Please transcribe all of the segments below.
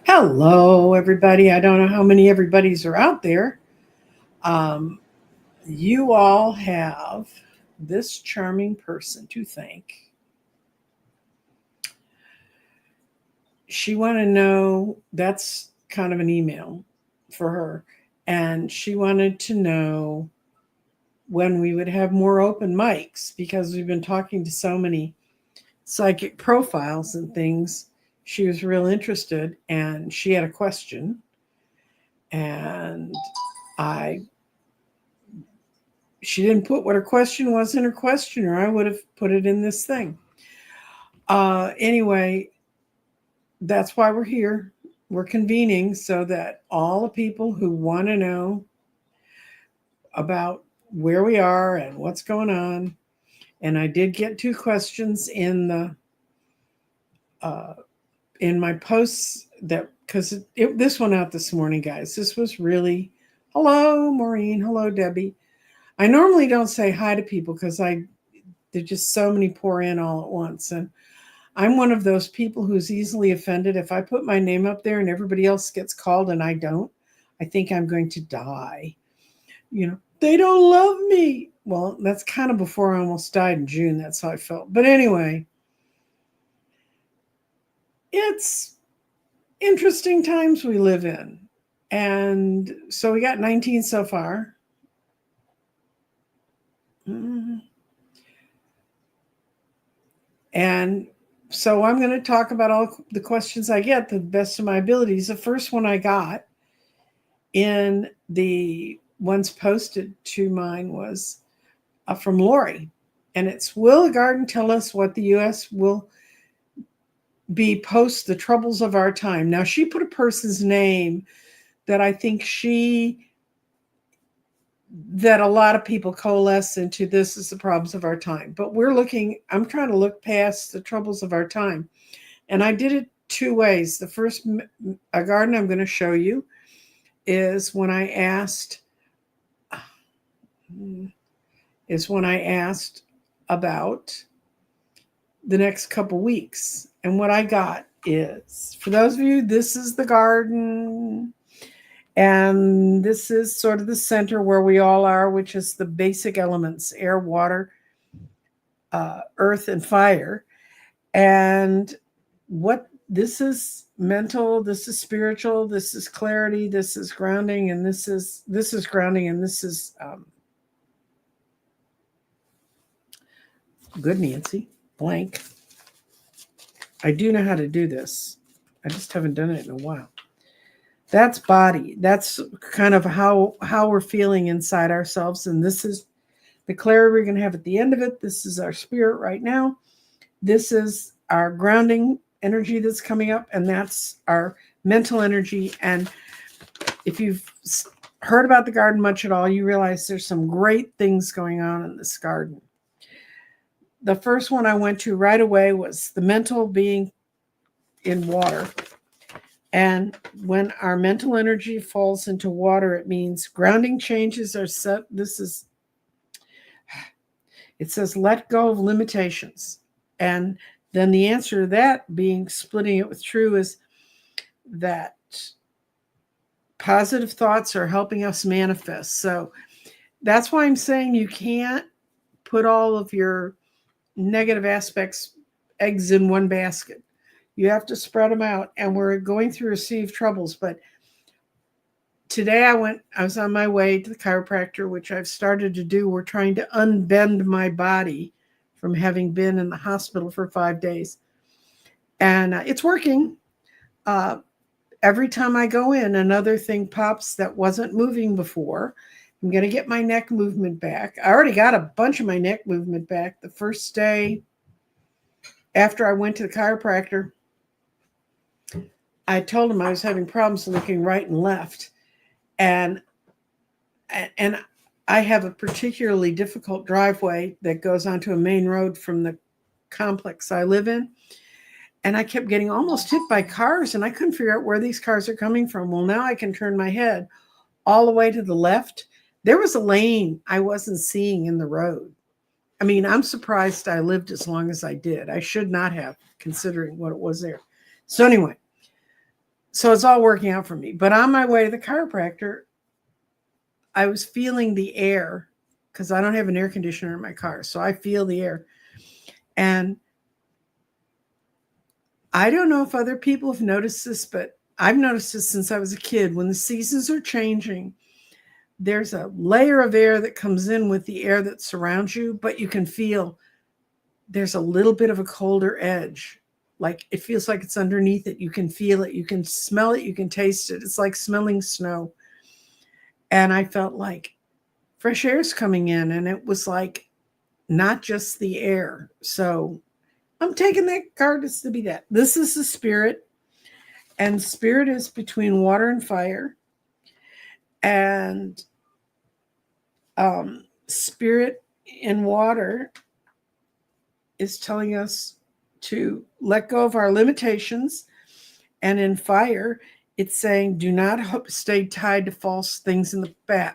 Hello, everybody. I don't know how many everybody's are out there. Um, you all have this charming person to thank. She wanted to know that's kind of an email for her, and she wanted to know when we would have more open mics because we've been talking to so many psychic profiles and things. She was real interested, and she had a question, and I she didn't put what her question was in her question, or I would have put it in this thing. Anyway, that's why we're here. We're convening so that all the people who want to know about where we are and what's going on. And I did get two questions uh, in my posts that because this went out this morning, guys. This was really hello, Maureen. Hello, Debbie. I normally don't say hi to people because there's just so many pour in all at once. And I'm one of those people who's easily offended. If I put my name up there and everybody else gets called and I don't, I think I'm going to die. They don't love me. Well, that's kind of before I almost died in June. That's how I felt. But anyway, it's interesting times we live in. And so we got 19 so far. And so I'm going to talk about all the questions I get to the best of my abilities. The first one I got in the ones posted to mine was from Lori. And it's, will the garden tell us what the U.S. will be post the troubles of our time? Now, she put a person's name that I think that a lot of people coalesce into this is the problems of our time. But I'm trying to look past the troubles of our time. And I did it two ways. The first a garden I'm going to show you is when I asked about the next couple weeks. And what I got is, for those of you, this is the garden. And this is sort of the center where we all are, which is the basic elements: air, water, earth, and fire. And what this is mental, this is spiritual, this is clarity, this is grounding, and this is grounding, and this is good, Nancy. Blank. I do know how to do this. I just haven't done it in a while. That's body. That's kind of how we're feeling inside ourselves. And this is the clarity we're going to have at the end of it. This is our spirit right now. This is our grounding energy that's coming up. And that's our mental energy. And if you've heard about the garden much at all, you realize there's some great things going on in this garden. The first one I went to right away was the mental being in water. And when our mental energy falls into water, it means grounding changes are set. It says, let go of limitations. And then the answer to that, being splitting it with true, is that positive thoughts are helping us manifest. So that's why I'm saying you can't put all of your negative aspects, eggs in one basket. You have to spread them out, and we're going through received troubles. But today I was on my way to the chiropractor, which I've started to do. We're trying to unbend my body from having been in the hospital for 5 days. And it's working. Every time I go in, another thing pops that wasn't moving before. I'm going to get my neck movement back. I already got a bunch of my neck movement back the first day after I went to the chiropractor. I told him I was having problems looking right and left. And I have a particularly difficult driveway that goes onto a main road from the complex I live in. And I kept getting almost hit by cars, and I couldn't figure out where these cars are coming from. Well, now I can turn my head all the way to the left. There was a lane I wasn't seeing in the road. I mean, I'm surprised I lived as long as I did. I should not have, considering what it was there. So anyway, So it's all working out for me. But on my way to the chiropractor, I was feeling the air because I don't have an air conditioner in my car. So I feel the air. And I don't know if other people have noticed this, but I've noticed this since I was a kid. When the seasons are changing, there's a layer of air that comes in with the air that surrounds you, but you can feel there's a little bit of a colder edge. Like it feels like it's underneath it. You can feel it. You can smell it. You can taste it. It's like smelling snow. And I felt like fresh air's coming in, and it was like not just the air. So I'm taking that card as to be that. This is the spirit, and spirit is between water and fire. And spirit in water is telling us to let go of our limitations. And in fire, it's saying do not stay tied to false things in the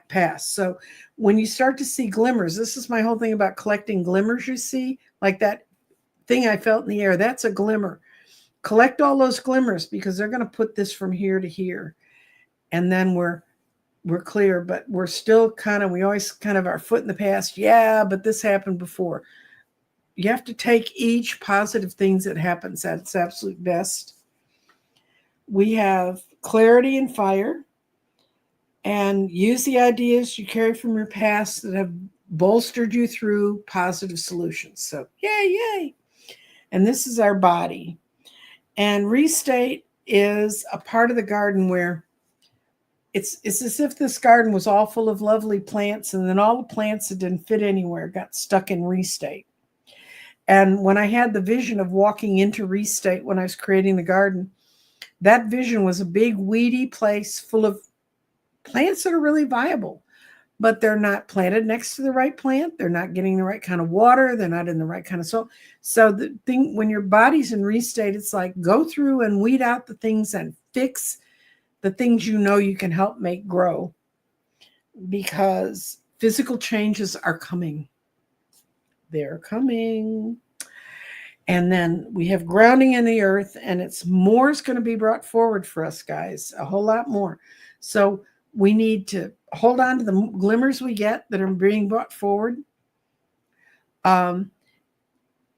past. So when you start to see glimmers, this is my whole thing about collecting glimmers, you see, like that thing I felt in the air, that's a glimmer. Collect all those glimmers because they're going to put this from here to here. And then we're clear, but we're still we always kind of our foot in the past. Yeah, but this happened before. You have to take each positive things that happens at its absolute best. We have clarity and fire, and use the ideas you carry from your past that have bolstered you through positive solutions. So yay. And this is our body. And restate is a part of the garden where it's as if this garden was all full of lovely plants, and then all the plants that didn't fit anywhere got stuck in restate. And when I had the vision of walking into restate when I was creating the garden, that vision was a big weedy place full of plants that are really viable, but they're not planted next to the right plant. They're not getting the right kind of water. They're not in the right kind of soil. So the thing, when your body's in restate, it's like go through and weed out the things and fix the things you know you can help make grow, because physical changes are coming. They're coming. And then we have grounding in the earth, and it's more is going to be brought forward for us, guys, a whole lot more. So we need to hold on to the glimmers we get that are being brought forward. And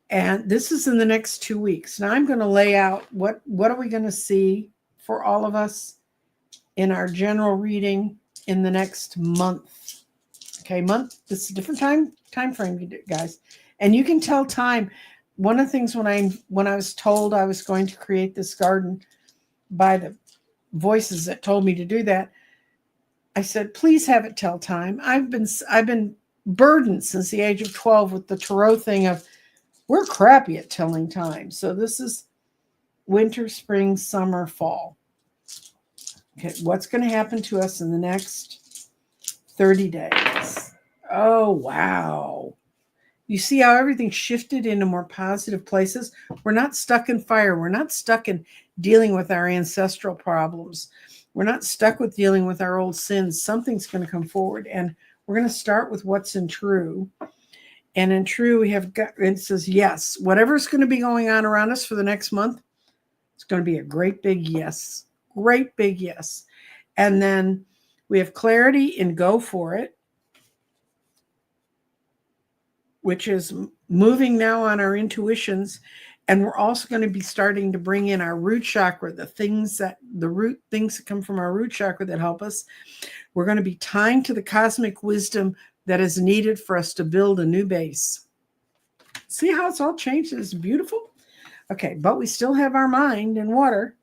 this is in the next 2 weeks. Now I'm going to lay out what are we going to see for all of us in our general reading in the next month. Okay, month. This is a different time frame, guys, and you can tell time. One of the things when I was told I was going to create this garden by the voices that told me to do that, I said, please have it tell time. I've been burdened since the age of 12 with the tarot thing of we're crappy at telling time. So this is winter, spring, summer, fall. Okay, what's going to happen to us in the next 30 days? Oh, wow. You see how everything shifted into more positive places? We're not stuck in fire. We're not stuck in dealing with our ancestral problems. We're not stuck with dealing with our old sins. Something's going to come forward, and we're going to start with what's in true. And in true, we have got, it says, yes, whatever's going to be going on around us for the next month, it's going to be a great big yes. Great big yes. And then we have clarity and go for it, which is moving now on our intuitions. And we're also going to be starting to bring in our root chakra, the root things that come from our root chakra that help us. We're going to be tying to the cosmic wisdom that is needed for us to build a new base. See how it's all changed? It's beautiful. Okay, but we still have our mind in water.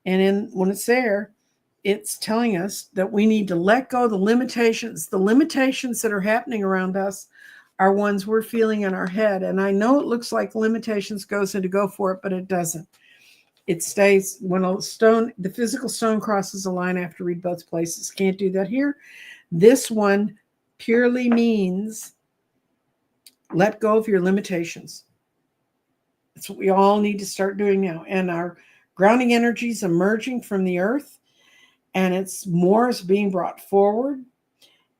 And when it's there, it's telling us that we need to let go of the limitations. The limitations that are happening around us are ones we're feeling in our head. And I know it looks like limitations goes into go for it, but it doesn't. It stays when the physical stone crosses a line. I have to read both places. Can't do that here. This one purely means let go of your limitations. That's what we all need to start doing now. And our grounding energy is emerging from the earth, and it's more is being brought forward.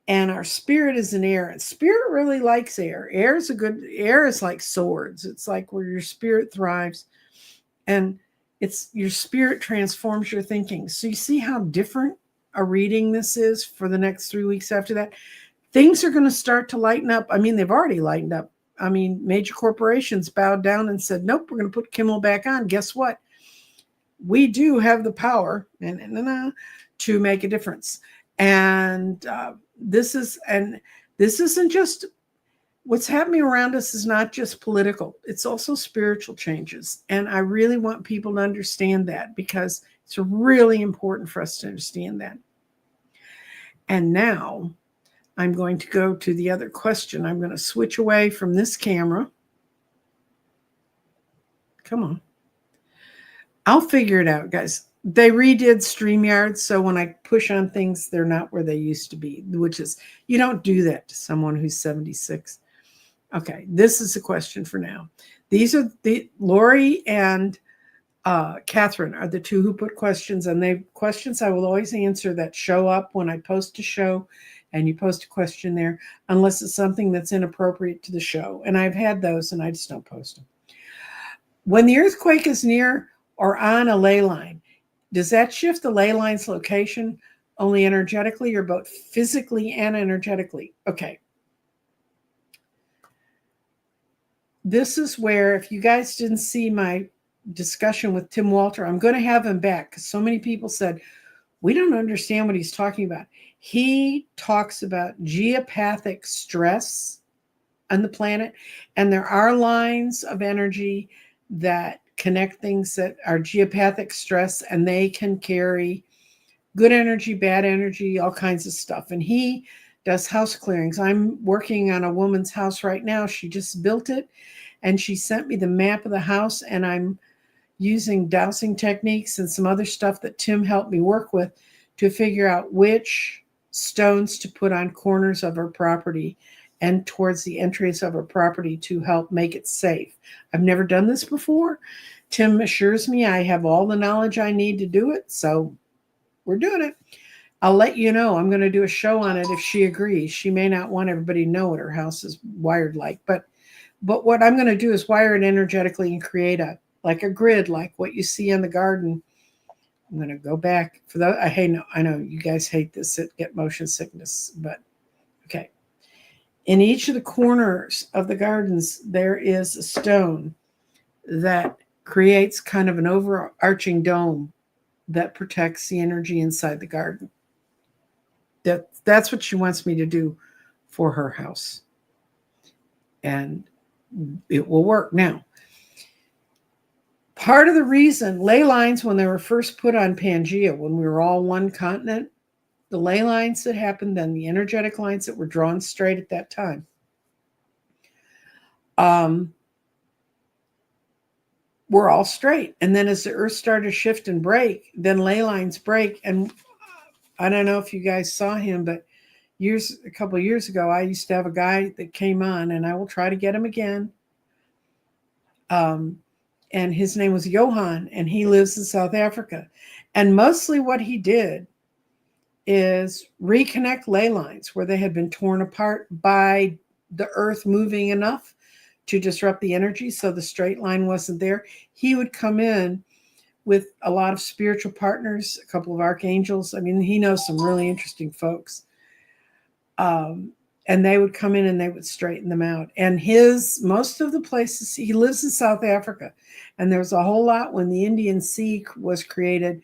And our spirit is in air, and spirit really likes air. Air is like swords. It's like where your spirit thrives. And It's your spirit transforms your thinking. So you see how different a reading this is for the next 3 weeks after that? Things are going to start to lighten up. I mean, they've already lightened up. I mean, major corporations bowed down and said, nope, we're going to put Kimmel back on. Guess what? We do have the power to make a difference. And this isn't just what's happening around us is not just political, it's also spiritual changes. And I really want people to understand that, because it's really important for us to understand that. And now I'm going to go to the other question. I'm going to switch away from this camera. Come on. I'll figure it out, guys. They redid StreamYard, so when I push on things, they're not where they used to be, which is, you don't do that to someone who's 76. Okay, this is a question for now. These are the Lori and Catherine are the two who put questions, and they questions I will always answer that show up when I post a show, and you post a question there, unless it's something that's inappropriate to the show. And I've had those, and I just don't post them. When the earthquake is near or on a ley line, does that shift the ley line's location only energetically or both physically and energetically? Okay. This is where, if you guys didn't see my discussion with Tim Walter, I'm going to have him back, because so many people said, we don't understand what he's talking about. He talks about geopathic stress on the planet, and there are lines of energy that connect things that are geopathic stress, and they can carry good energy, bad energy, all kinds of stuff. And he does house clearings. I'm working on a woman's house right now. She just built it, and she sent me the map of the house, and I'm using dowsing techniques and some other stuff that Tim helped me work with to figure out which stones to put on corners of her property and towards the entries of her property to help make it safe. I've never done this before. Tim assures me I have all the knowledge I need to do it, so we're doing it. I'll let you know. I'm going to do a show on it if she agrees. She may not want everybody to know what her house is wired like, but what I'm going to do is wire it energetically and create a grid, like what you see in the garden. I'm going to go back for that. I know you guys hate this, get motion sickness, but okay. In each of the corners of the gardens, there is a stone that creates kind of an overarching dome that protects the energy inside the garden. That's what she wants me to do for her house. And it will work. Now, part of the reason ley lines, when they were first put on Pangea, when we were all one continent, the ley lines that happened then, the energetic lines that were drawn straight at that time, were all straight. And then as the earth started to shift and break, then ley lines break. And I don't know if you guys saw him, but a couple of years ago, I used to have a guy that came on, and I will try to get him again. And his name was Johan, and he lives in South Africa. And mostly what he did is reconnect ley lines where they had been torn apart by the earth moving enough to disrupt the energy, so the straight line wasn't there. He would come in with a lot of spiritual partners, a couple of archangels. I mean, he knows some really interesting folks. And they would come in and they would straighten them out. And most of the places, he lives in South Africa. And there was a whole lot when the Indian Sea was created,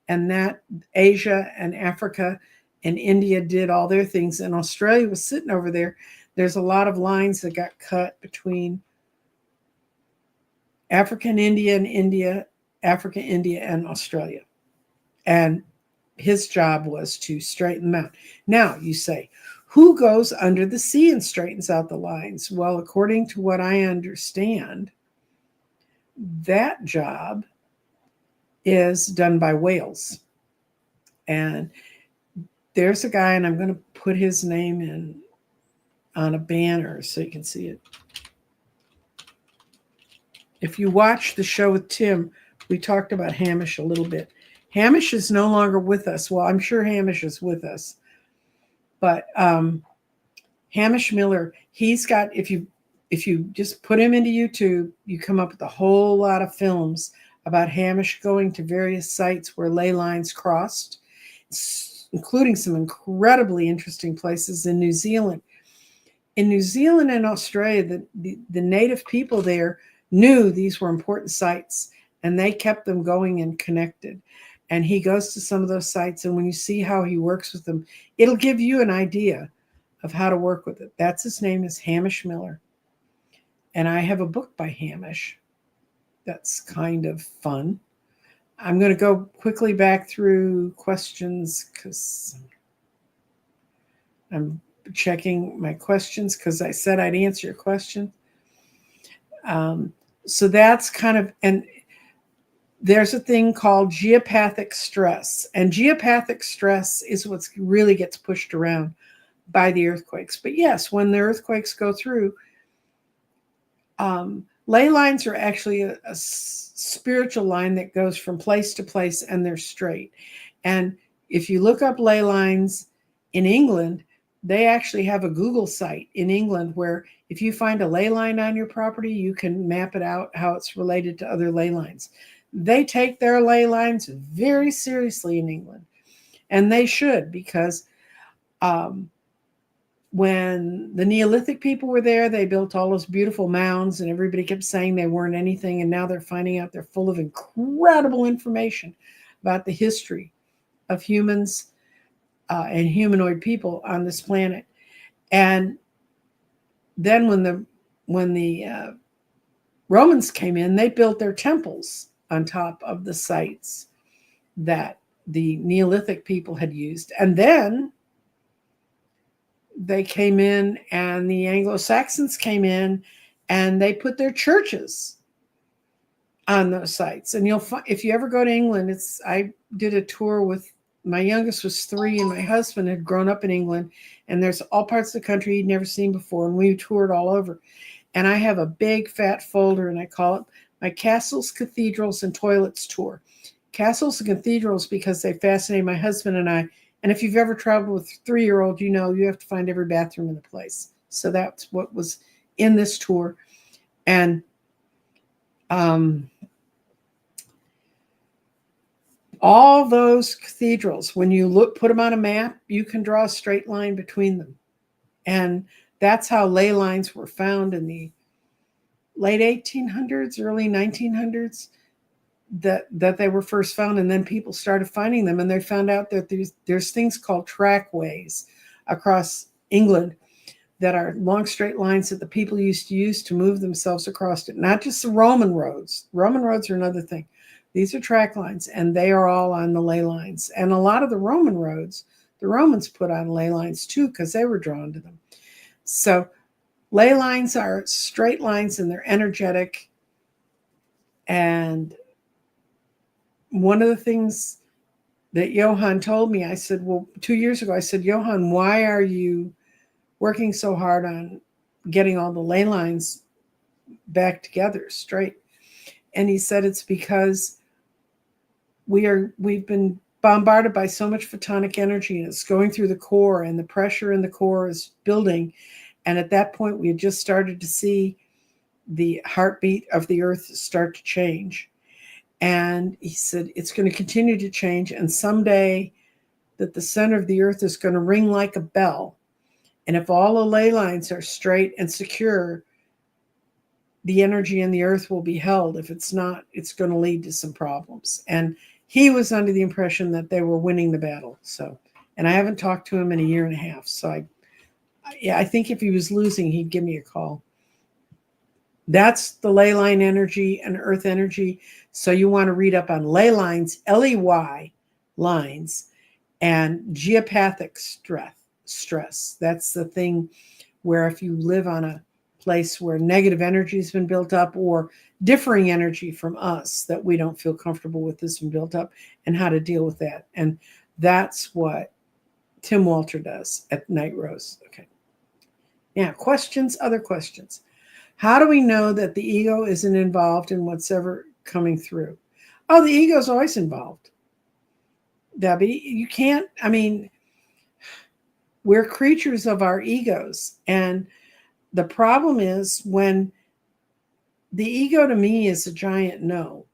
and that Asia and Africa and India did all their things. And Australia was sitting over there. There's a lot of lines that got cut between Africa and India, Africa, India, and Australia. And his job was to straighten them out. Now, you say, who goes under the sea and straightens out the lines? Well, according to what I understand, that job is done by whales. And there's a guy, and I'm going to put his name in on a banner so you can see it. If you watch the show with Tim, we talked about Hamish a little bit. Hamish is no longer with us. Well, I'm sure Hamish is with us. But Hamish Miller, he's got, if you just put him into YouTube, you come up with a whole lot of films about Hamish going to various sites where ley lines crossed, including some incredibly interesting places in New Zealand. In New Zealand and Australia, the native people there knew these were important sites, and they kept them going and connected. And he goes to some of those sites, and when you see how he works with them, it'll give you an idea of how to work with it. That's his name is Hamish Miller. And I have a book by Hamish that's kind of fun. I'm going to go quickly back through questions because I'm checking my questions because I said I'd answer your question. So that's kind of, and there's a thing called geopathic stress. And geopathic stress is what really gets pushed around by the earthquakes. But yes, when the earthquakes go through, ley lines are actually a spiritual line that goes from place to place, and they're straight. And if you look up ley lines in England, they actually have a Google site in England where if you find a ley line on your property, you can map it out how it's related to other ley lines. They take their ley lines very seriously in England, and they should, because when the Neolithic people were there, they built all those beautiful mounds, and everybody kept saying they weren't anything, and now they're finding out they're full of incredible information about the history of humans and humanoid people on this planet. And then when the Romans came in, they built their temples on top of the sites that the Neolithic people had used. And then they came in, and the Anglo-Saxons came in, and they put their churches on those sites. And you'll find, if you ever go to England, I did a tour with, my youngest was 3, and my husband had grown up in England, and there's all parts of the country he'd never seen before, and we toured all over. And I have a big fat folder, and I call it my Castles, Cathedrals, and Toilets tour. Castles and cathedrals because they fascinate my husband and I. And if you've ever traveled with a 3-year-old, you know you have to find every bathroom in the place. So that's what was in this tour. And all those cathedrals, when you put them on a map, you can draw a straight line between them. And that's how ley lines were found in the late 1800s, early 1900s, that they were first found. And then people started finding them, and they found out that there's things called trackways across England that are long straight lines that the people used to use to move themselves across it. Not just the Roman roads. Roman roads are another thing. These are track lines, and they are all on the ley lines. And a lot of the Roman roads, the Romans put on ley lines too, because they were drawn to them. So ley lines are straight lines, and they're energetic. And one of the things that Johann told me, I said, well, 2 years ago, I said, Johann, why are you working so hard on getting all the ley lines back together straight? And he said, it's because we've been bombarded by so much photonic energy, and it's going through the core, and the pressure in the core is building. And at that point, we had just started to see the heartbeat of the earth start to change. And he said, it's going to continue to change. And someday that the center of the earth is going to ring like a bell. And if all the ley lines are straight and secure, the energy in the earth will be held. If it's not, it's going to lead to some problems. And he was under the impression that they were winning the battle. So, and I haven't talked to him in 1.5 years. So I think if he was losing, he'd give me a call. That's the ley line energy and earth energy. So you want to read up on ley lines, Ley lines, and geopathic stress. That's the thing where if you live on a place where negative energy has been built up, or differing energy from us that we don't feel comfortable with has been built up, and how to deal with that. And that's what Tim Walter does at Night Rose. Okay. Now, questions, other questions. How do we know that the ego isn't involved in what's ever coming through? Oh, the ego is always involved, Debbie. You can't, I mean, we're creatures of our egos. And the problem is when the ego to me is a giant no.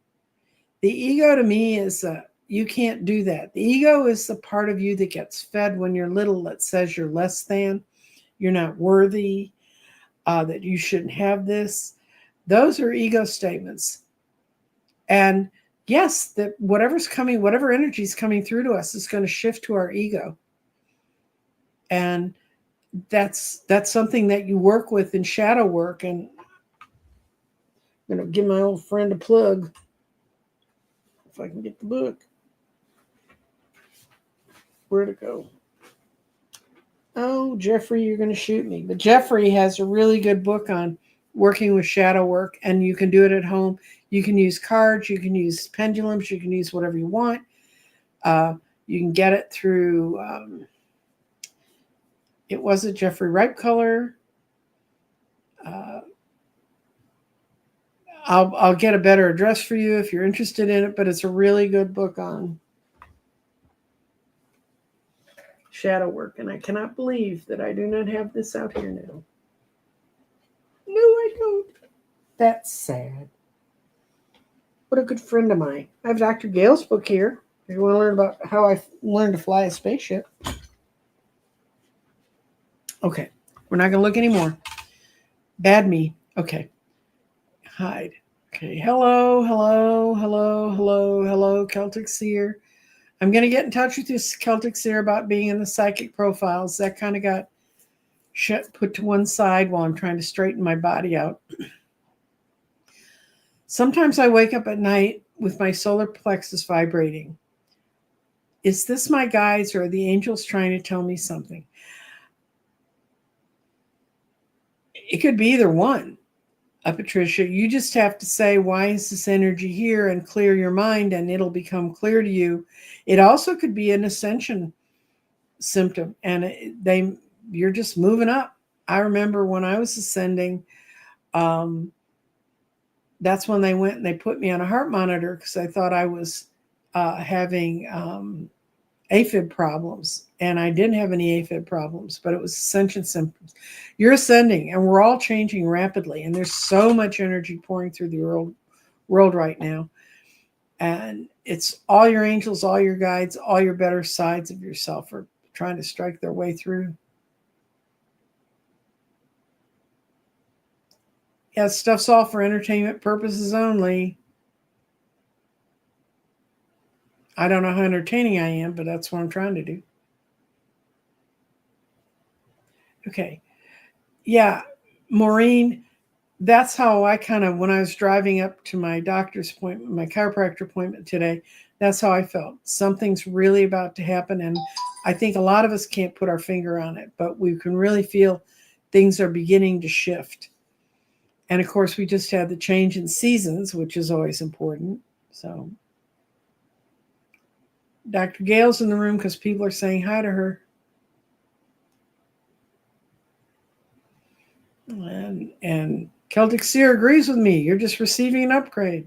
The ego to me is you can't do that. The ego is the part of you that gets fed when you're little that says you're less than, you're not worthy, that you shouldn't have this. Those are ego statements. And yes, that whatever's coming, whatever energy is coming through to us is going to shift to our ego. And that's something that you work with in shadow work. And I'm going to give my old friend a plug if I can get the book. Where'd it go? Oh, Jeffrey, you're going to shoot me. But Jeffrey has a really good book on working with shadow work, and you can do it at home. You can use cards, you can use pendulums, you can use whatever you want. You can get it through, it was a Jeffrey Ripe Color. I'll get a better address for you if you're interested in it, but it's a really good book on shadow work. And I cannot believe that I do not have this out here now. No, I don't. That's sad. What a good friend of mine. I have Dr. Gale's book here. If you want to learn about how I learned to fly a spaceship. Okay, we're not going to look anymore. Bad me. Okay. Hide. Okay, hello, Celtic Seer. I'm going to get in touch with you, Celtic Seer, about being in the psychic profiles. That kind of got put to one side while I'm trying to straighten my body out. Sometimes I wake up at night with my solar plexus vibrating. Is this my guides or are the angels trying to tell me something? It could be either one. Patricia, you just have to say, why is this energy here, and clear your mind, and it'll become clear to you. It also could be an ascension symptom, and you're just moving up. I remember when I was ascending, that's when they went and they put me on a heart monitor because I thought I was having AFib problems, and I didn't have any AFib problems, but it was ascension symptoms. You're ascending, and we're all changing rapidly, and there's so much energy pouring through the world right now, and it's all your angels, all your guides, all your better sides of yourself are trying to strike their way through. Yeah, stuff's all for entertainment purposes only. I don't know how entertaining I am, but that's what I'm trying to do. Okay. Yeah, Maureen, that's how I kind of, when I was driving up to my doctor's appointment, my chiropractor appointment today, that's how I felt. Something's really about to happen. And I think a lot of us can't put our finger on it, but we can really feel things are beginning to shift. And of course, we just had the change in seasons, which is always important. So Dr. Gale's in the room because people are saying hi to her. And Celtic Seer agrees with me. You're just receiving an upgrade.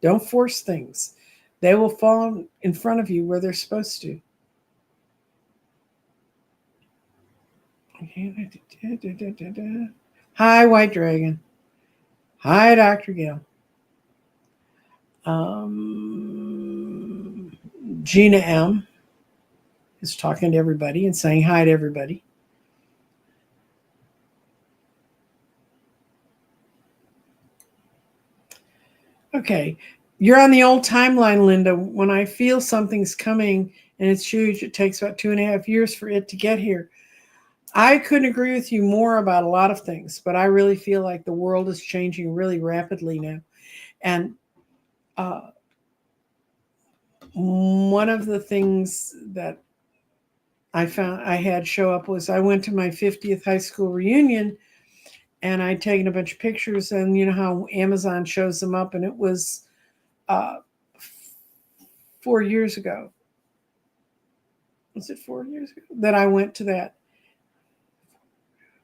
Don't force things. They will fall in front of you where they're supposed to. Hi, White Dragon. Hi, Dr. Gale. Gina M. is talking to everybody and saying hi to everybody. Okay, you're on the old timeline, Linda. When I feel something's coming and it's huge, it takes about 2.5 years for it to get here. I couldn't agree with you more about a lot of things, but I really feel like the world is changing really rapidly now. And one of the things that I found I had show up was I went to my 50th high school reunion, and I'd taken a bunch of pictures, and you know how Amazon shows them up, and it was 4 years ago. Was it 4 years ago that I went to that?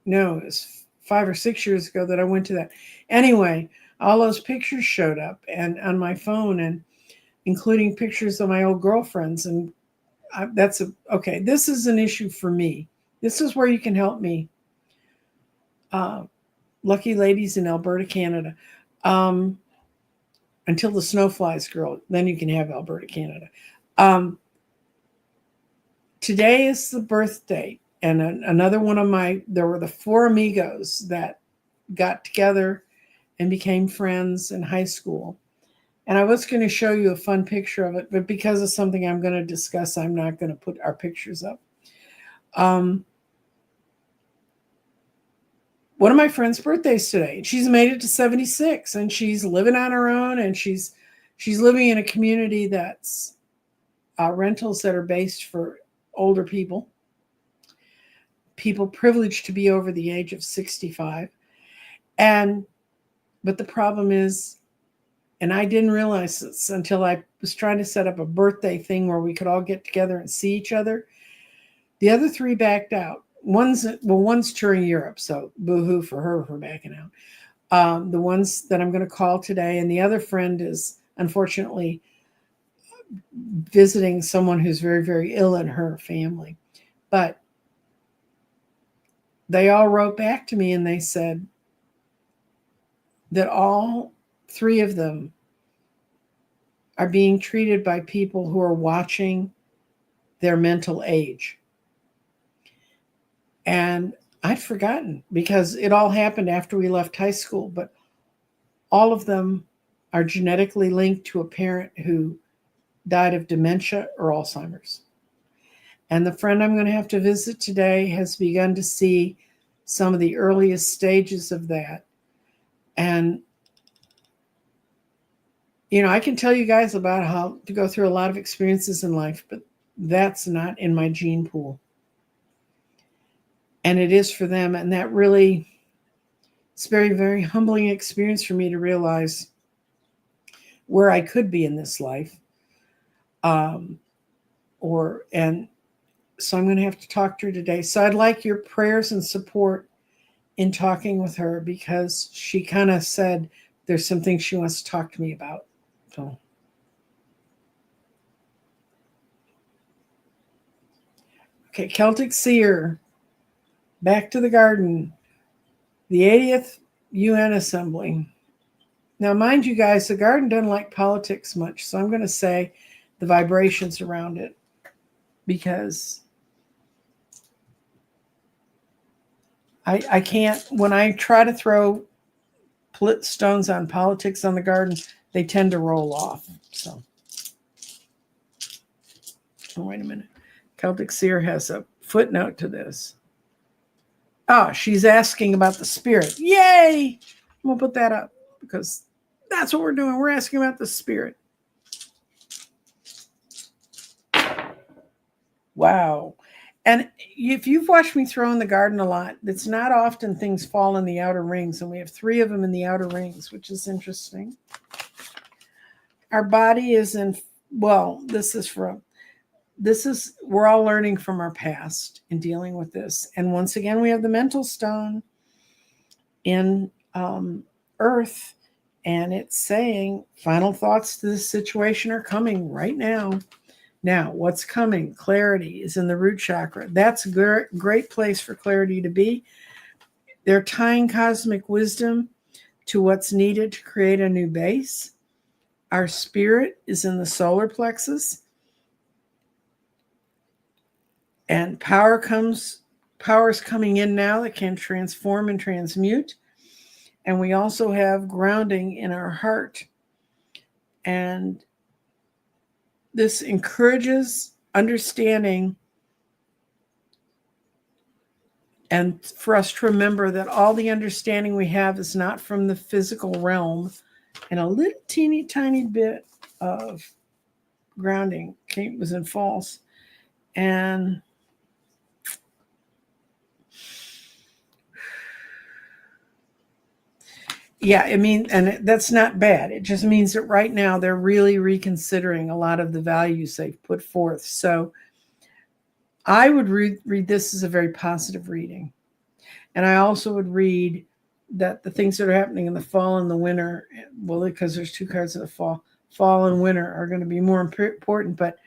No, it was 5 or 6 years ago that I went to that. Anyway, all those pictures showed up and on my phone, and including pictures of my old girlfriends. And okay. This is an issue for me. This is where you can help me. Lucky ladies in Alberta, Canada. I until the snow flies, girl. Then you can have Alberta, Canada. Um, Today is the birthday, and another one of there were the four amigos that got together and became friends in high school. And I was going to show you a fun picture of it, but because of something I'm going to discuss, I'm not going to put our pictures up. One of my friends' birthdays today. She's made it to 76, and she's living on her own, and she's living in a community that's rentals that are based for older people privileged to be over the age of 65. But the problem is, and I didn't realize this until I was trying to set up a birthday thing where we could all get together and see each other. The other three backed out. One's touring Europe, so boo-hoo for her for backing out. The ones that I'm going to call today, and the other friend is unfortunately visiting someone who's very, very ill in her family. But they all wrote back to me and they said that all three of them are being treated by people who are watching their mental age. And I'd forgotten because it all happened after we left high school, but all of them are genetically linked to a parent who died of dementia or Alzheimer's. And the friend I'm going to have to visit today has begun to see some of the earliest stages of that. And, I can tell you guys about how to go through a lot of experiences in life, but that's not in my gene pool. And it is for them. And that really, it's a very, very humbling experience for me to realize where I could be in this life. So I'm going to have to talk to her today. So I'd like your prayers and support in talking with her because she kind of said there's some things she wants to talk to me about. So. Okay, Celtic Seer, back to the garden, the 80th UN Assembly. Now, mind you guys, the garden doesn't like politics much, so I'm going to say the vibrations around it because I can't, when I try to throw stones on politics on the garden, they tend to roll off. So, wait a minute. Celtic Seer has a footnote to this. Oh, she's asking about the spirit. Yay! I'm going to put that up because that's what we're doing. We're asking about the spirit. Wow. And if you've watched me throw in the garden a lot, it's not often things fall in the outer rings. And we have 3 of them in the outer rings, which is interesting. Our body is we're all learning from our past in dealing with this. And once again, we have the mental stone in Earth. And it's saying final thoughts to this situation are coming right now. Now, what's coming? Clarity is in the root chakra. That's a great place for clarity to be. They're tying cosmic wisdom to what's needed to create a new base. Our spirit is in the solar plexus. And power's coming in now that can transform and transmute. And we also have grounding in our heart. And this encourages understanding and for us to remember that all the understanding we have is not from the physical realm, and a little teeny tiny bit of grounding was in false. And yeah, and that's not bad. It just means that right now they're really reconsidering a lot of the values they've put forth. So I would read this as a very positive reading. And I also would read that the things that are happening in the fall and the winter, well, because there's 2 cards of the fall and winter are going to be more important, but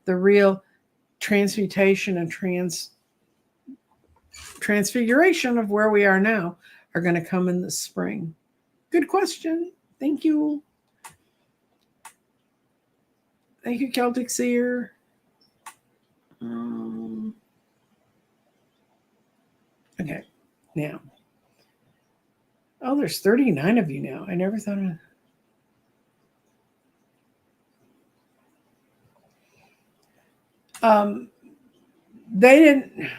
the real transmutation and transfiguration of where we are now are going to come in the spring. Good question. Thank you. Thank you, Celtic Seer. Okay, now. Oh, there's 39 of you now. I never thought of. They didn't.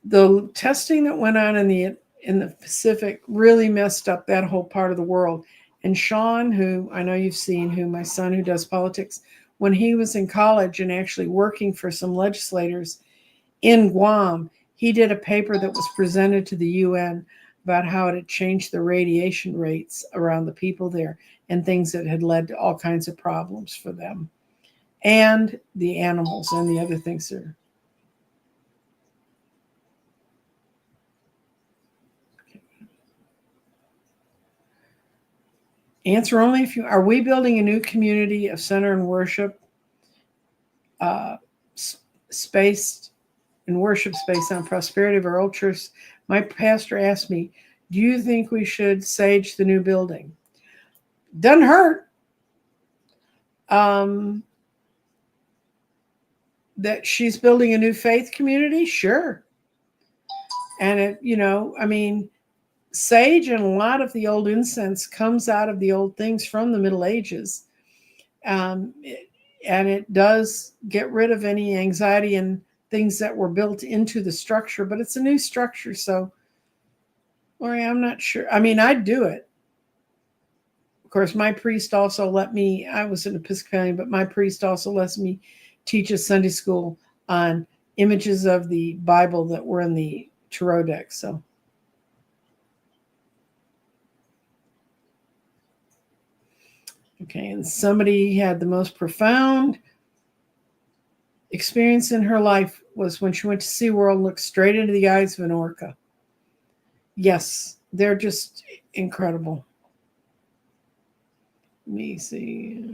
The testing that went on in the Pacific really messed up that whole part of the world. And Sean, who I know you've seen, who my son who does politics, when he was in college and actually working for some legislators in Guam, he did a paper that was presented to the UN about how it had changed the radiation rates around the people there and things that had led to all kinds of problems for them and the animals and the other things there. Answer only if you are. We building a new community of center and worship space and worship space on prosperity of our old church. My pastor asked me, do you think we should sage the new building? Doesn't hurt. That she's building a new faith community? Sure. And it, I mean, sage and a lot of the old incense comes out of the old things from the Middle Ages. And it does get rid of any anxiety and things that were built into the structure, but it's a new structure. So, Lori, I'm not sure. I mean, I'd do it. Of course, my priest also let me, I was an Episcopalian, but my priest also lets me teach a Sunday school on images of the Bible that were in the tarot deck. So, okay, and somebody had the most profound experience in her life was when she went to SeaWorld and looked straight into the eyes of an orca. Yes, they're just incredible. Let me see.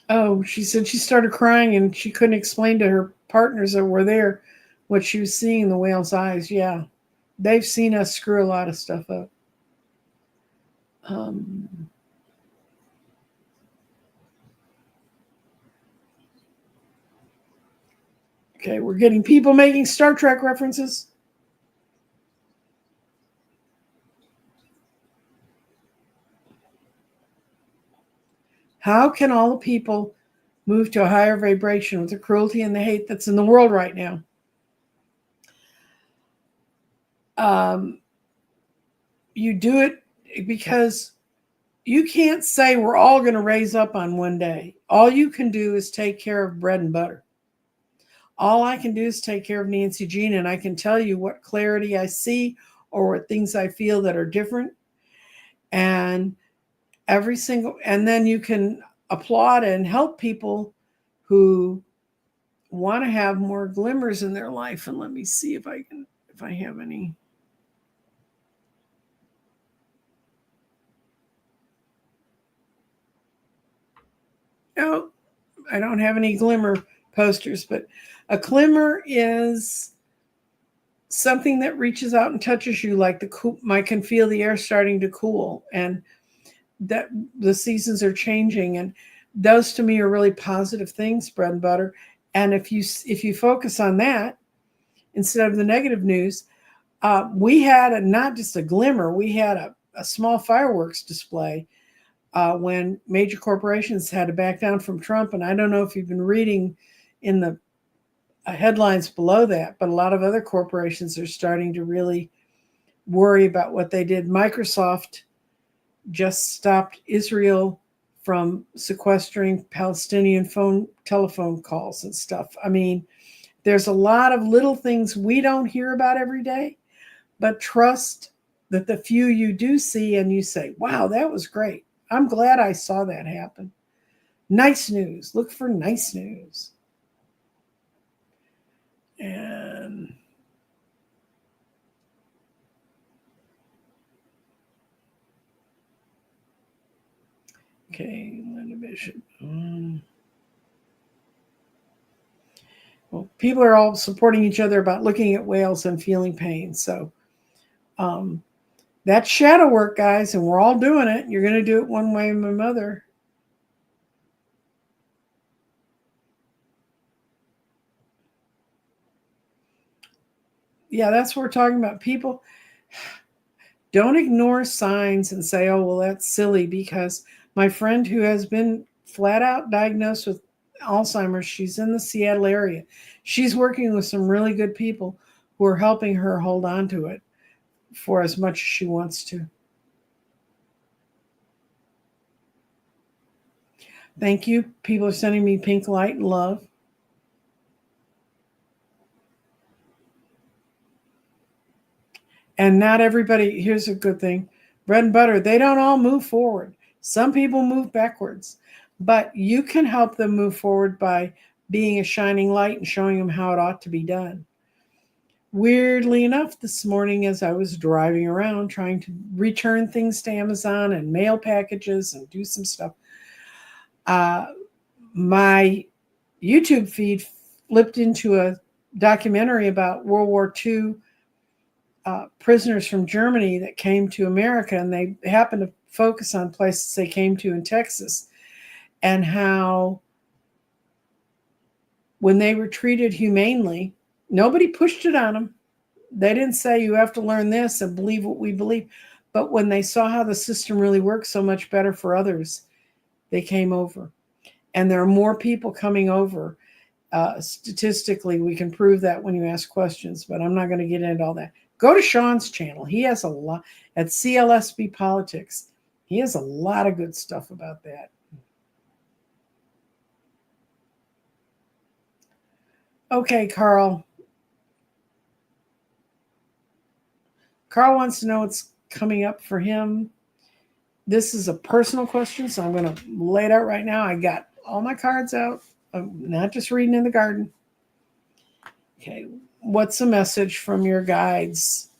Oh, she said she started crying and she couldn't explain to her partners that were there what she was seeing in the whale's eyes. Yeah, they've seen us screw a lot of stuff up. Okay, we're getting people making Star Trek references. How can all the people move to a higher vibration with the cruelty and the hate that's in the world right now? You do it because you can't say we're all going to raise up on one day. All you can do is take care of bread and butter. All I can do is take care of Nancy Jean, and I can tell you what clarity I see or what things I feel that are different. And and then you can applaud and help people who want to have more glimmers in their life. And let me see if I have any. No, I don't have any glimmer posters, but a glimmer is something that reaches out and touches you, like I can feel the air starting to cool and that the seasons are changing, and those to me are really positive things, bread and butter. And if you focus on that instead of the negative news, we had not just a glimmer, we had a small fireworks display when major corporations had to back down from Trump. And I don't know if you've been reading in the headlines below that, but a lot of other corporations are starting to really worry about what they did. Microsoft just stopped Israel from sequestering Palestinian telephone calls and stuff. I mean, there's a lot of little things we don't hear about every day, but trust that the few you do see and you say, wow, that was great. I'm glad I saw that happen. Nice news. Look for nice news. And okay, Linda Bishop. people are all supporting each other about looking at whales and feeling pain. So that's shadow work, guys, and we're all doing it. You're going to do it one way or another. Yeah, that's what we're talking about. People, don't ignore signs and say, oh, well, that's silly, because my friend who has been flat out diagnosed with Alzheimer's, she's in the Seattle area. She's working with some really good people who are helping her hold on to it for as much as she wants to. Thank you. People are sending me pink light and love. And not everybody, here's a good thing, bread and butter, they don't all move forward. Some people move backwards, but you can help them move forward by being a shining light and showing them how it ought to be done. Weirdly enough, this morning as I was driving around trying to return things to Amazon and mail packages and do some stuff, my YouTube feed flipped into a documentary about World War II prisoners from Germany that came to America, and they happened to focus on places they came to in Texas, and how when they were treated humanely, nobody pushed it on them. They didn't say you have to learn this and believe what we believe. But when they saw how the system really works so much better for others, they came over. And there are more people coming over. Statistically, we can prove that when you ask questions, but I'm not going to get into all that. Go to Sean's channel. He has a lot at CLSB Politics. He has a lot of good stuff about that. Okay, Carl. Carl wants to know what's coming up for him. This is a personal question, so I'm going to lay it out right now. I got all my cards out. I'm not just reading in the garden. Okay, what's the message from your guides?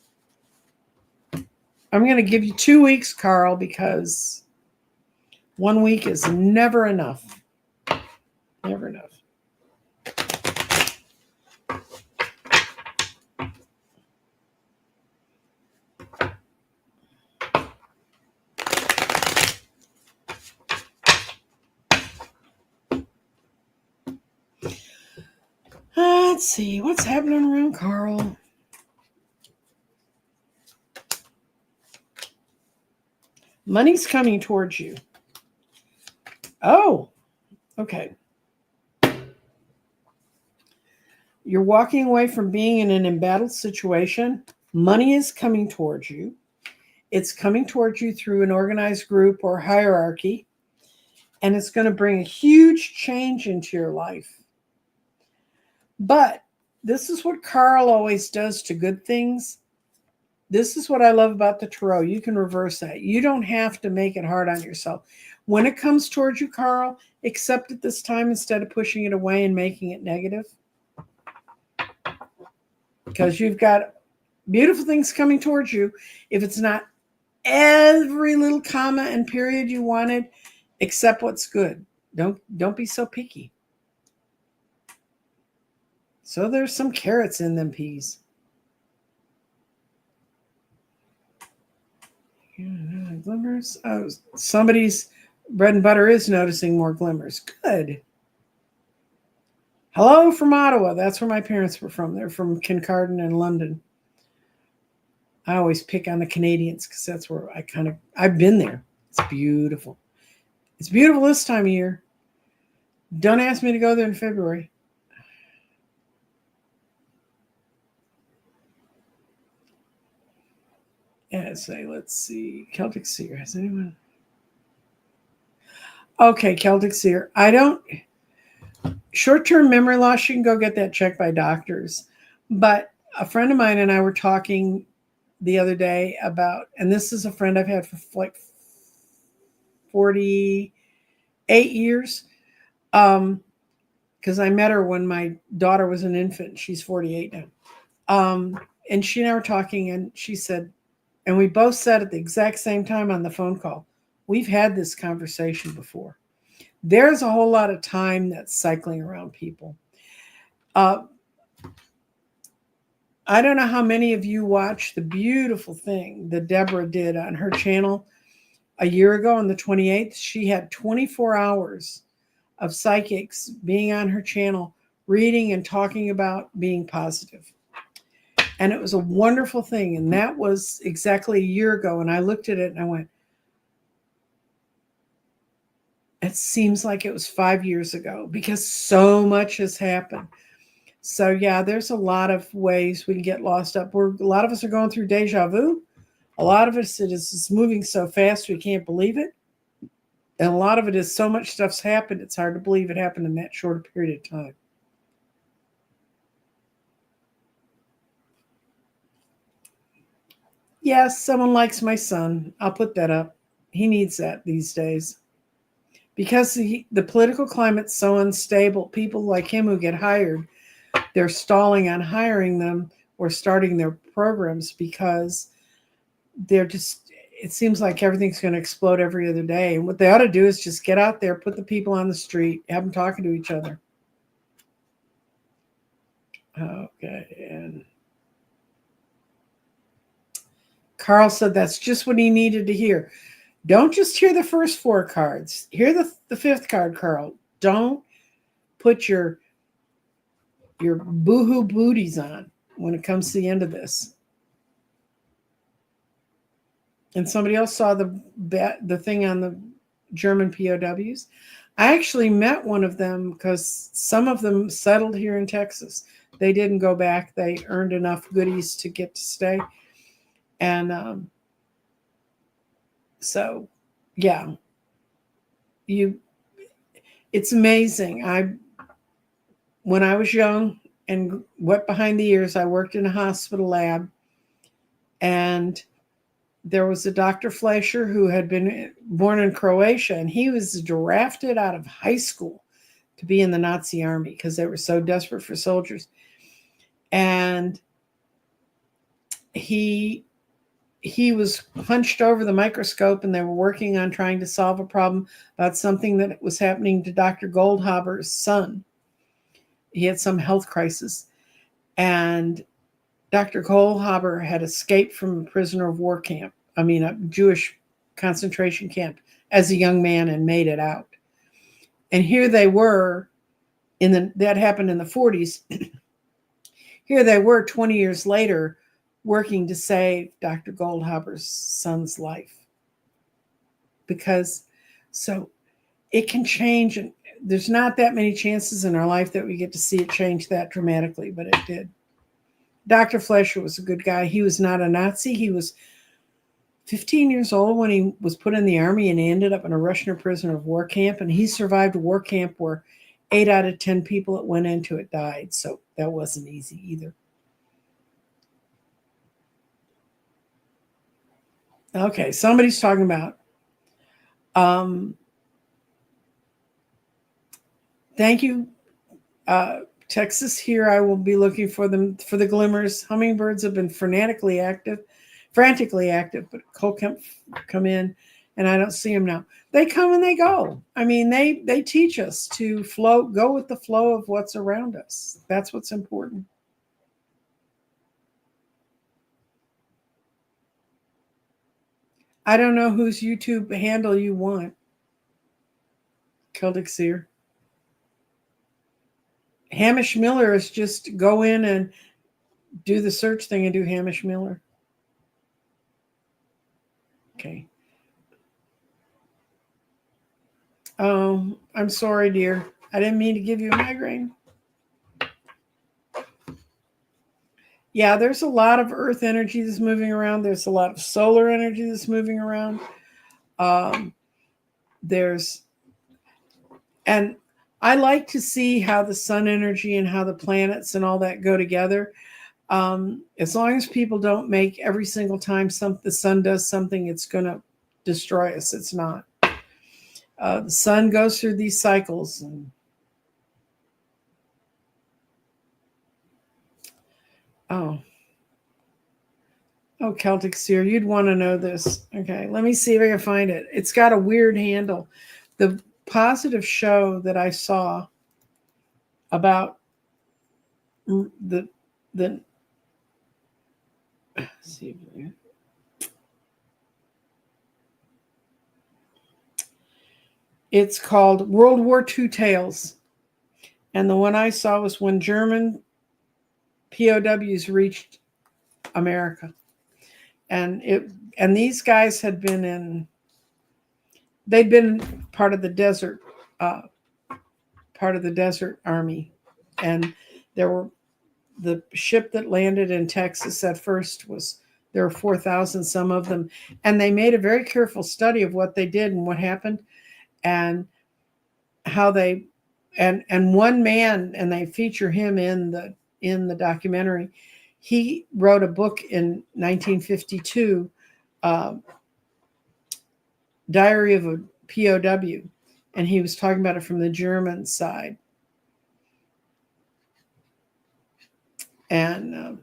I'm going to give you 2 weeks, Carl, because 1 week is never enough. Never enough. Let's see, what's happening around Carl? Money's coming towards you. Oh, okay. You're walking away from being in an embattled situation. Money is coming towards you. It's coming towards you through an organized group or hierarchy, and it's going to bring a huge change into your life. But this is what Carl always does to good things. This is what I love about the tarot. You can reverse that. You don't have to make it hard on yourself. When it comes towards you, Carl, accept it this time instead of pushing it away and making it negative. Because you've got beautiful things coming towards you. If it's not every little comma and period you wanted, accept what's good. Don't be so picky. So there's some carrots in them peas. Glimmers. Oh, somebody's bread and butter is noticing more glimmers. Good. Hello from Ottawa. That's where my parents were from. They're from Kincardine and London. I always pick on the Canadians because that's where I've been there. It's beautiful. It's beautiful this time of year. Don't ask me to go there in February. Yeah, let's see. Celtic Seer. Has anyone? Okay, Celtic Seer. I don't. Short-term memory loss, you can go get that checked by doctors. But a friend of mine and I were talking the other day about, and this is a friend I've had for like 48 years. Because I met her when my daughter was an infant. She's 48 now. And she and I were talking, and she said, and we both said at the exact same time on the phone call, we've had this conversation before. There's a whole lot of time that's cycling around people. I don't know how many of you watched the beautiful thing that Deborah did on her channel a year ago on the 28th. She had 24 hours of psychics being on her channel, reading and talking about being positive. And it was a wonderful thing. And that was exactly a year ago. And I looked at it and I went, it seems like it was 5 years ago because so much has happened. So yeah, there's a lot of ways we can get lost up. A lot of us are going through deja vu. A lot of us, it is moving so fast we can't believe it. And a lot of it is so much stuff's happened, it's hard to believe it happened in that short period of time. Yes, someone likes my son. I'll put that up. He needs that these days. Because the political climate's so unstable, people like him who get hired, they're stalling on hiring them or starting their programs because they're just, it seems like everything's going to explode every other day. And what they ought to do is just get out there, put the people on the street, have them talking to each other. Okay. And Carl said that's just what he needed to hear. Don't just hear the first four cards. Hear the fifth card, Carl. Don't put your boohoo booties on when it comes to the end of this. And somebody else saw the thing on the German POWs. I actually met one of them because some of them settled here in Texas. They didn't go back. They earned enough goodies to get to stay. And so, yeah, it's amazing. When I was young and wet behind the ears, I worked in a hospital lab, and there was a Dr. Fleischer who had been born in Croatia, and he was drafted out of high school to be in the Nazi army because they were so desperate for soldiers. And he was hunched over the microscope, and they were working on trying to solve a problem about something that was happening to Dr. Goldhaber's son. He had some health crisis, and Dr. Goldhaber had escaped from a prisoner of war camp, a Jewish concentration camp, as a young man and made it out. And here they were, that happened in the 40s. Here they were 20 years later working to save Dr. Goldhaber's son's life. So it can change, and there's not that many chances in our life that we get to see it change that dramatically, but it did. Dr. Fleischer was a good guy. He was not a Nazi. He was 15 years old when he was put in the army, and he ended up in a Russian prisoner of war camp. And he survived a war camp where 8 out of 10 people that went into it died. So that wasn't easy either. Okay, somebody's talking about thank you, Texas. Here I will be looking for them for the glimmers. Hummingbirds have been frantically active, but Cole come in, and I don't see them now. They come and they go. They teach us to go with the flow of what's around us. That's what's important. I don't know whose YouTube handle you want, Celtic Seer. Hamish Miller is just go in and do the search thing and do Hamish Miller. Okay. Oh, I'm sorry, dear. I didn't mean to give you a migraine. Yeah, there's a lot of earth energy that's moving around. There's a lot of solar energy that's moving around. And I like to see how the sun energy and how the planets and all that go together. As long as people don't make every single time the sun does something, it's going to destroy us. It's not. The sun goes through these cycles. Oh, Celtic Seer, you'd want to know this. Okay, let me see if I can find it. It's got a weird handle. The positive show that I saw about the see. It's called World War II Tales. And the one I saw was when German POWs reached America. And these guys had been they'd been part of the desert army. And there were the ship that landed in Texas at first there were 4,000, some of them. And they made a very careful study of what they did and what happened and how they, and one man, and they feature him in the documentary. He wrote a book in 1952, Diary of a POW, and he was talking about it from the German side. And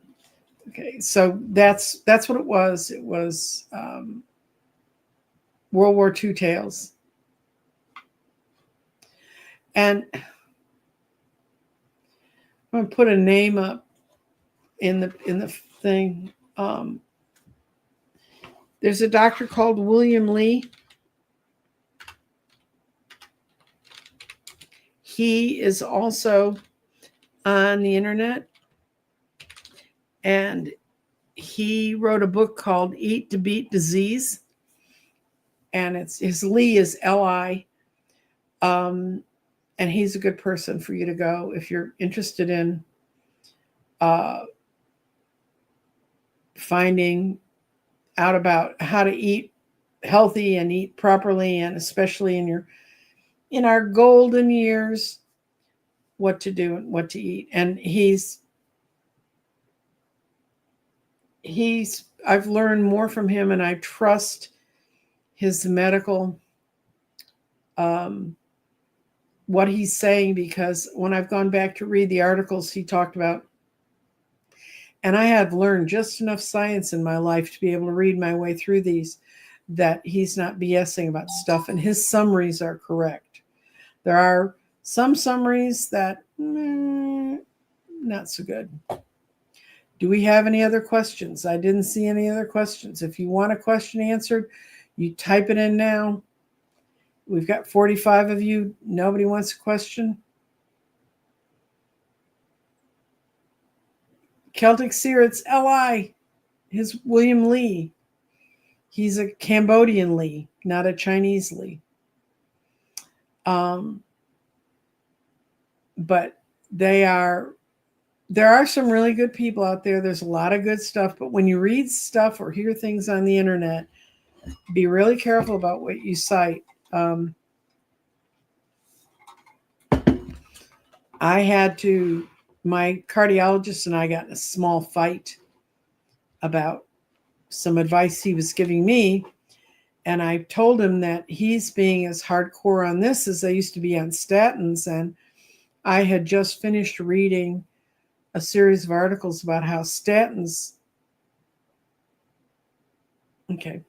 okay, so that's what it was. It was World War II Tales. And I'm going to put a name up in the thing. There's a doctor called William Lee. He is also on the internet, and he wrote a book called Eat to Beat Disease, and his Lee is Li, and he's a good person for you to go if you're interested in finding out about how to eat healthy and eat properly, and especially in our golden years, what to do and what to eat. And I've learned more from him, and I trust his medical what he's saying, because when I've gone back to read the articles he talked about, and I have learned just enough science in my life to be able to read my way through these, that he's not BSing about stuff, and his summaries are correct. There are some summaries that not so good. Do we have any other questions? I didn't see any other questions. If you want a question answered, you type it in now. We've got 45 of you. Nobody wants a question? Celtic Seer, it's Li. His William Lee. He's a Cambodian Lee, not a Chinese Lee. But there are some really good people out there. There's a lot of good stuff. But when you read stuff or hear things on the internet, be really careful about what you cite. My cardiologist and I got in a small fight about some advice he was giving me. And I told him that he's being as hardcore on this as I used to be on statins. And I had just finished reading a series of articles about how statins. Okay,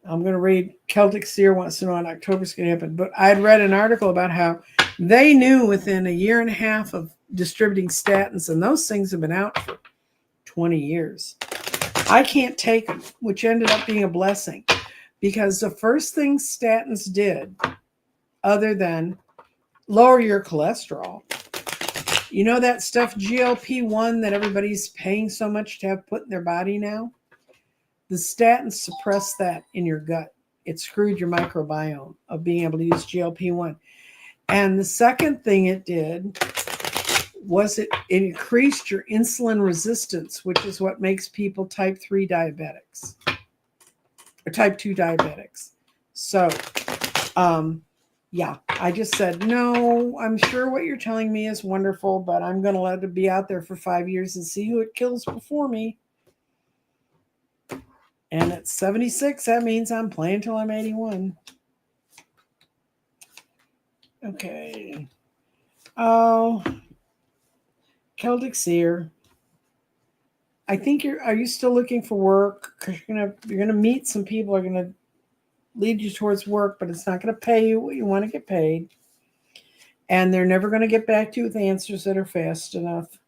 I'm going to read. Celtic Seer wants to know when October's going to happen. But I had read an article about how they knew within a year and a half of distributing statins, and those things have been out for 20 years. I can't take them, which ended up being a blessing, because the first thing statins did, other than lower your cholesterol, you know that stuff GLP-1 that everybody's paying so much to have put in their body now? The statins suppressed that in your gut. It screwed your microbiome of being able to use GLP-1. And the second thing it did was it increased your insulin resistance, which is what makes people type 3 diabetics or type 2 diabetics. So, yeah, I just said, no, I'm sure what you're telling me is wonderful, but I'm going to let it be out there for 5 years and see who it kills before me. And at 76, that means I'm playing till I'm 81. Okay. Oh, Celtic Seer. I think are you still looking for work? Because you're gonna meet some people who are gonna lead you towards work, but it's not gonna pay you what you want to get paid. And they're never gonna get back to you with answers that are fast enough.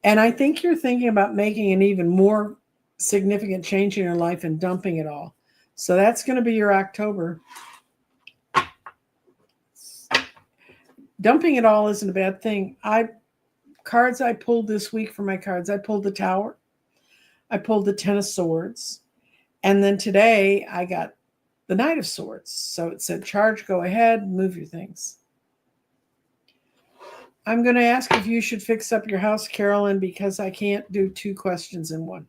And I think you're thinking about making an even more significant change in your life and dumping it all. So that's going to be your October. Dumping it all isn't a bad thing. Cards I pulled this week for my cards, I pulled the Tower, I pulled the Ten of Swords, and then today I got the Knight of Swords. So it said, charge, go ahead, move your things. I'm going to ask if you should fix up your house, Carolyn, because I can't do 2 questions in one.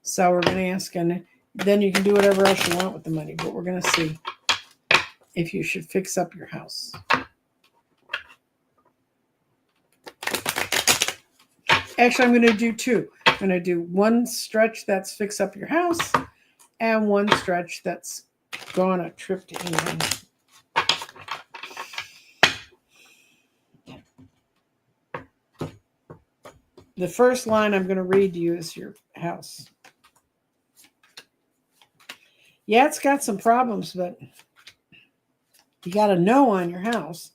So we're going to ask, and then you can do whatever else you want with the money, but we're going to see if you should fix up your house. Actually, I'm going to do 2. I'm going to do one stretch that's fix up your house and one stretch that's go on a trip to England. The first line I'm going to read to you is your house. Yeah, it's got some problems, but you got a no on your house.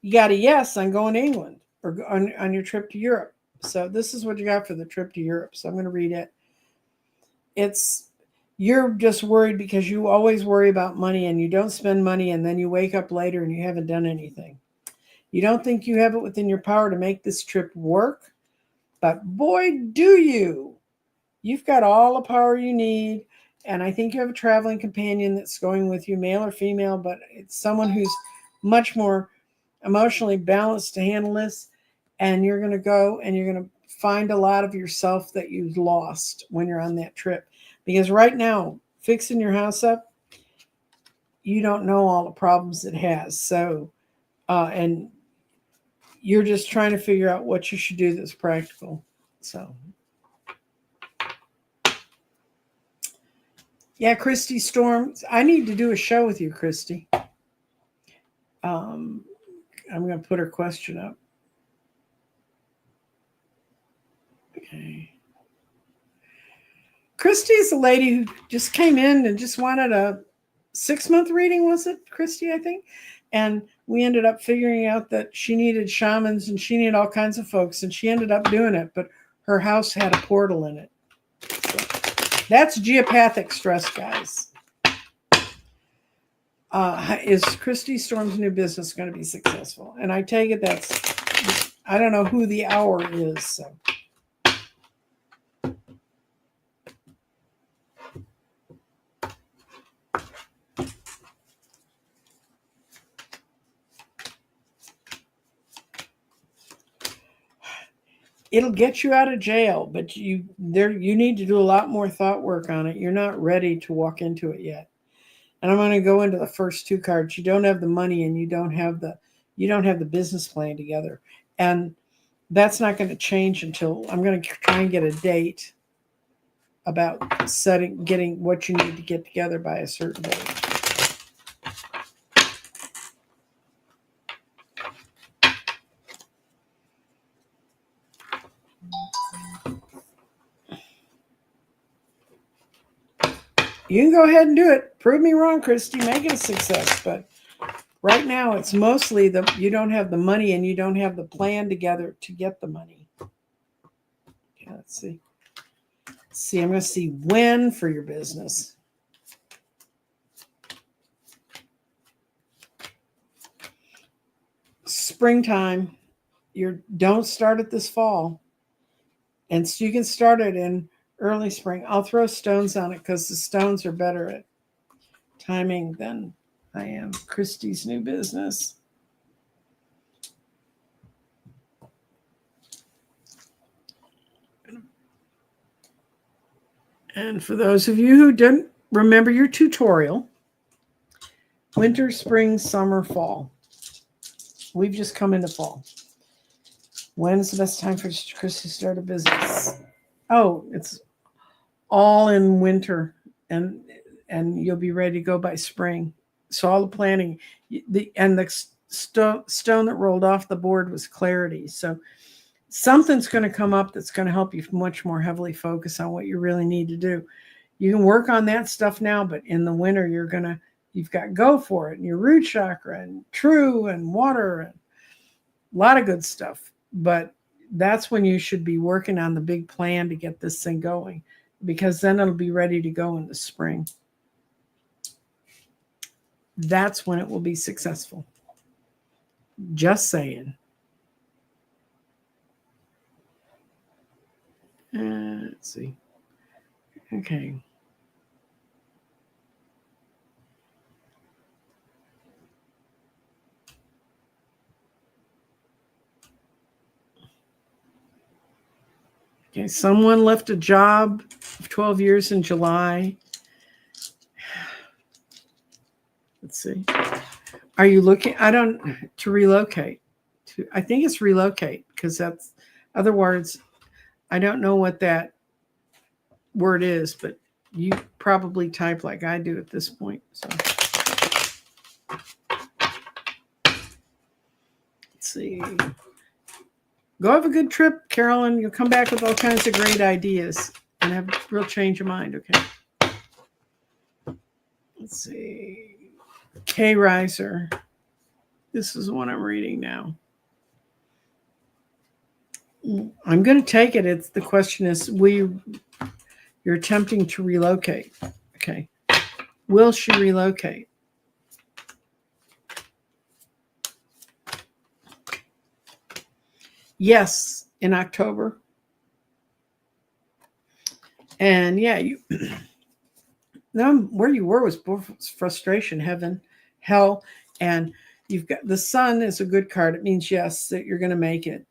You got a yes on going to England or on your trip to Europe. So this is what you got for the trip to Europe. So I'm going to read it. You're just worried because you always worry about money and you don't spend money, and then you wake up later and you haven't done anything. You don't think you have it within your power to make this trip work, but boy, do you. You've got all the power you need, and I think you have a traveling companion that's going with you, male or female, but it's someone who's much more emotionally balanced to handle this, and you're going to go and you're going to find a lot of yourself that you've lost when you're on that trip. Because right now, fixing your house up, you don't know all the problems it has. So, and you're just trying to figure out what you should do that's practical. So, yeah, Christy Storm, I need to do a show with you, Christy. I'm going to put her question up. Okay. Christy's a lady who just came in and just wanted a 6-month reading, was it, Christy, I think? And we ended up figuring out that she needed shamans and she needed all kinds of folks, and she ended up doing it, but her house had a portal in it. So that's geopathic stress, guys. Is Christy Storm's new business going to be successful? And I take it I don't know who the hour is, so. It'll get you out of jail, but you need to do a lot more thought work on it. You're not ready to walk into it yet. And I'm going to go into the first 2 cards. You don't have the money, and you don't have the business plan together. And that's not going to change until I'm going to try and get a date about getting what you need to get together by a certain date. You can go ahead and do it. Prove me wrong, Christy. Make it a success. But right now, it's mostly you don't have the money and you don't have the plan together to get the money. Okay, let's see. I'm going to see when for your business. Springtime. Don't start it this fall. And so you can start it in early spring. I'll throw stones on it because the stones are better at timing than I am. Christy's new business. And for those of you who didn't remember your tutorial, winter, spring, summer, fall. We've just come into fall. When's the best time for Christy to start a business? Oh, it's all in winter, and you'll be ready to go by spring. So all the planning, the stone that rolled off the board was clarity. So something's going to come up that's going to help you much more heavily focus on what you really need to do. You can work on that stuff now, but in the winter, you've got go for it, and your root chakra and true and water and a lot of good stuff. But that's when you should be working on the big plan to get this thing going, because then it'll be ready to go in the spring. That's when it will be successful. Just saying. Let's see. Okay. Okay, someone left a job of 12 years in July. Let's see. Are you looking? To relocate. I think it's relocate, because that's, other words, I don't know what that word is, but you probably type like I do at this point. So let's see. Go have a good trip, Carolyn. You'll come back with all kinds of great ideas and have a real change of mind, okay? Let's see. K Riser. This is what I'm reading now. I'm going to take it. It's the question is, you're attempting to relocate. Okay. Will she relocate? Yes, in October. And yeah, where you were was frustration, heaven, hell, and you've got the sun is a good card. It means yes, that you're going to make it,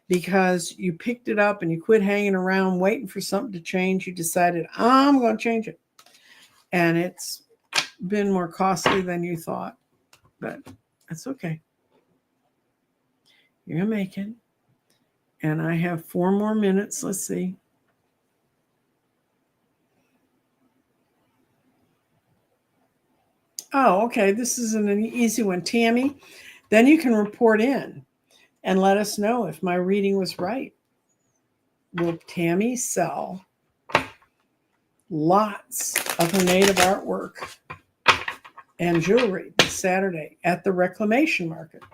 because you picked it up and you quit hanging around waiting for something to change. You decided, I'm going to change it. And it's been more costly than you thought, but that's okay. You're going to make it. And I have 4 more minutes. Let's see. Oh, okay. This is an easy one. Tammy, then you can report in and let us know if my reading was right. Will Tammy sell lots of her native artwork and jewelry this Saturday at the reclamation market?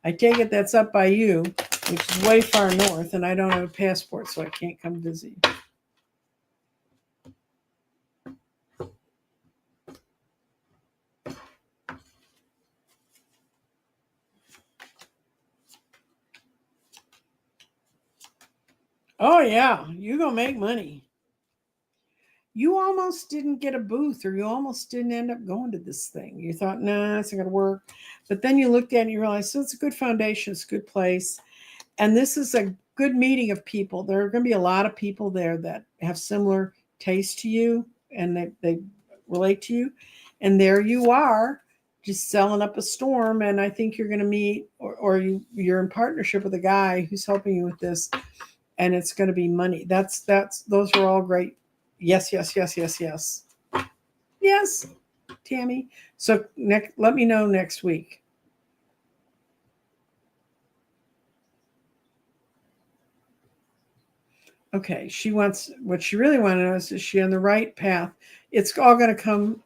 I take it that's up by you, which is way far north, and I don't have a passport, so I can't come visit you. Oh, yeah, you're going to make money. You almost didn't get a booth, or you almost didn't end up going to this thing. You thought, nah, it's not going to work. But then you looked at it and you realized, so it's a good foundation, it's a good place. And this is a good meeting of people. There are going to be a lot of people there that have similar taste to you, and they relate to you. And there you are, just selling up a storm. And I think you're going to meet, or you're in partnership with a guy who's helping you with this, and it's going to be money. Those are all great. Yes, yes, yes, yes, yes. Yes, Tammy. So let me know next week. Okay, what she really wants to know is she on the right path? It's all going to come.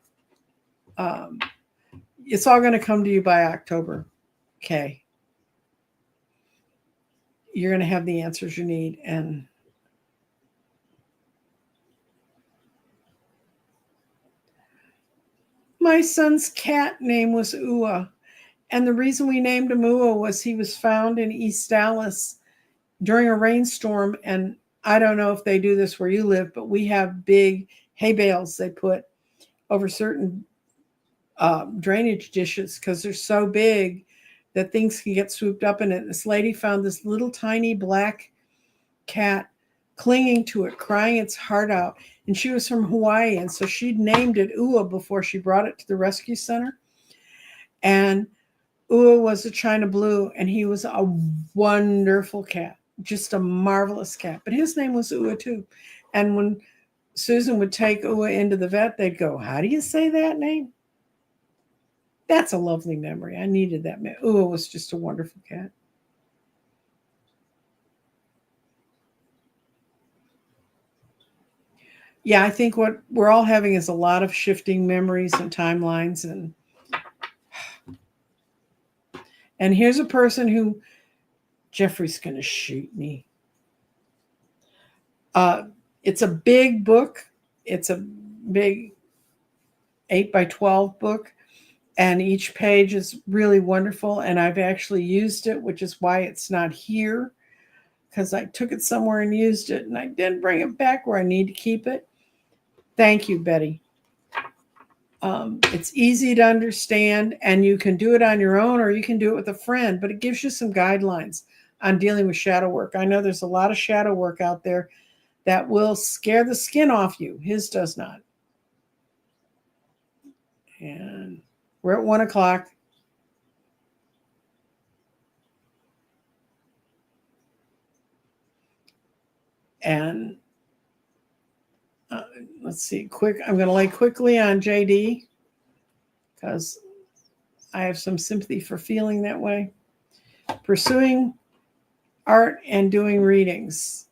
It's all going to come to you by October. Okay. You're going to have the answers you need. And my son's cat name was Ua. And the reason we named him Ua was he was found in East Dallas during a rainstorm. And I don't know if they do this where you live, but we have big hay bales they put over certain drainage dishes because they're so big that things can get swooped up in it. This lady found this little tiny black cat clinging to it, crying its heart out. And she was from Hawaii. And so she'd named it Ua before she brought it to the rescue center. And Ua was a China Blue, and he was a wonderful cat, just a marvelous cat. But his name was Ua too. And when Susan would take Ua into the vet, they'd go, how do you say that name? That's a lovely memory. I needed that. Ua was just a wonderful cat. Yeah, I think what we're all having is a lot of shifting memories and timelines. And here's a person who Jeffrey's going to shoot me. It's a big book. It's a big 8 by 12 book. And each page is really wonderful. And I've actually used it, which is why it's not here. Because I took it somewhere and used it. And I didn't bring it back where I need to keep it. Thank you, Betty. It's easy to understand. And you can do it on your own or you can do it with a friend. But it gives you some guidelines on dealing with shadow work. I know there's a lot of shadow work out there that will scare the skin off you. His does not. And we're at 1 o'clock. And let's see, I'm going to lay quickly on JD because I have some sympathy for feeling that way. Pursuing art and doing readings.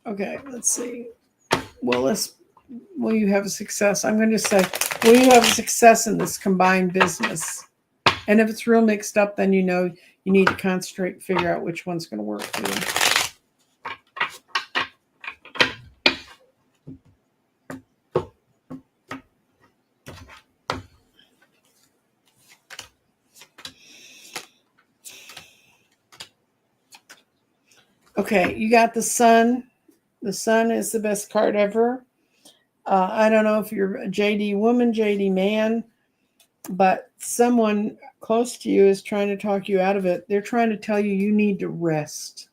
Okay, let's see. Will you have a success? I'm going to say, will you have a success in this combined business? And if it's real mixed up, then you know you need to concentrate and figure out which one's going to work for you. Okay, you got the Sun. The Sun is the best card ever. I don't know if you're a JD woman, JD man, but someone close to you is trying to talk you out of it. They're trying to tell you need to rest.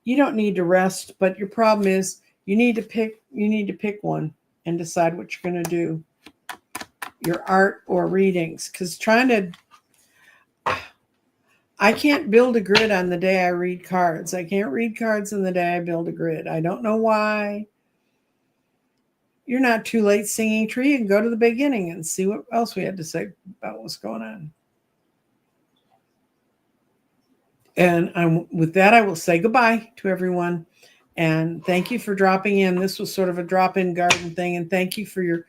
You don't need to rest, but your problem is you need to pick one and decide what you're going to do. Your art or readings, because I can't build a grid on the day I read cards. I can't read cards on the day I build a grid. I don't know why. You're not too late, Singing Tree, and go to the beginning and see what else we had to say about what's going on. And with that, I will say goodbye to everyone. And thank you for dropping in. This was sort of a drop-in garden thing. And thank you for your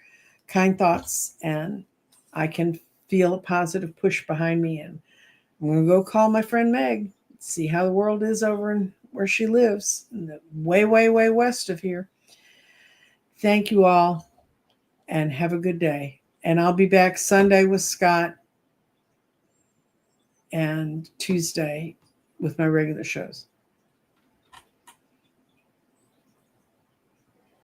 kind thoughts. And I can feel a positive push behind me. And I'm going to go call my friend Meg, see how the world is over in where she lives, in the way, way, way west of here. Thank you all, and have a good day. And I'll be back Sunday with Scott and Tuesday with my regular shows.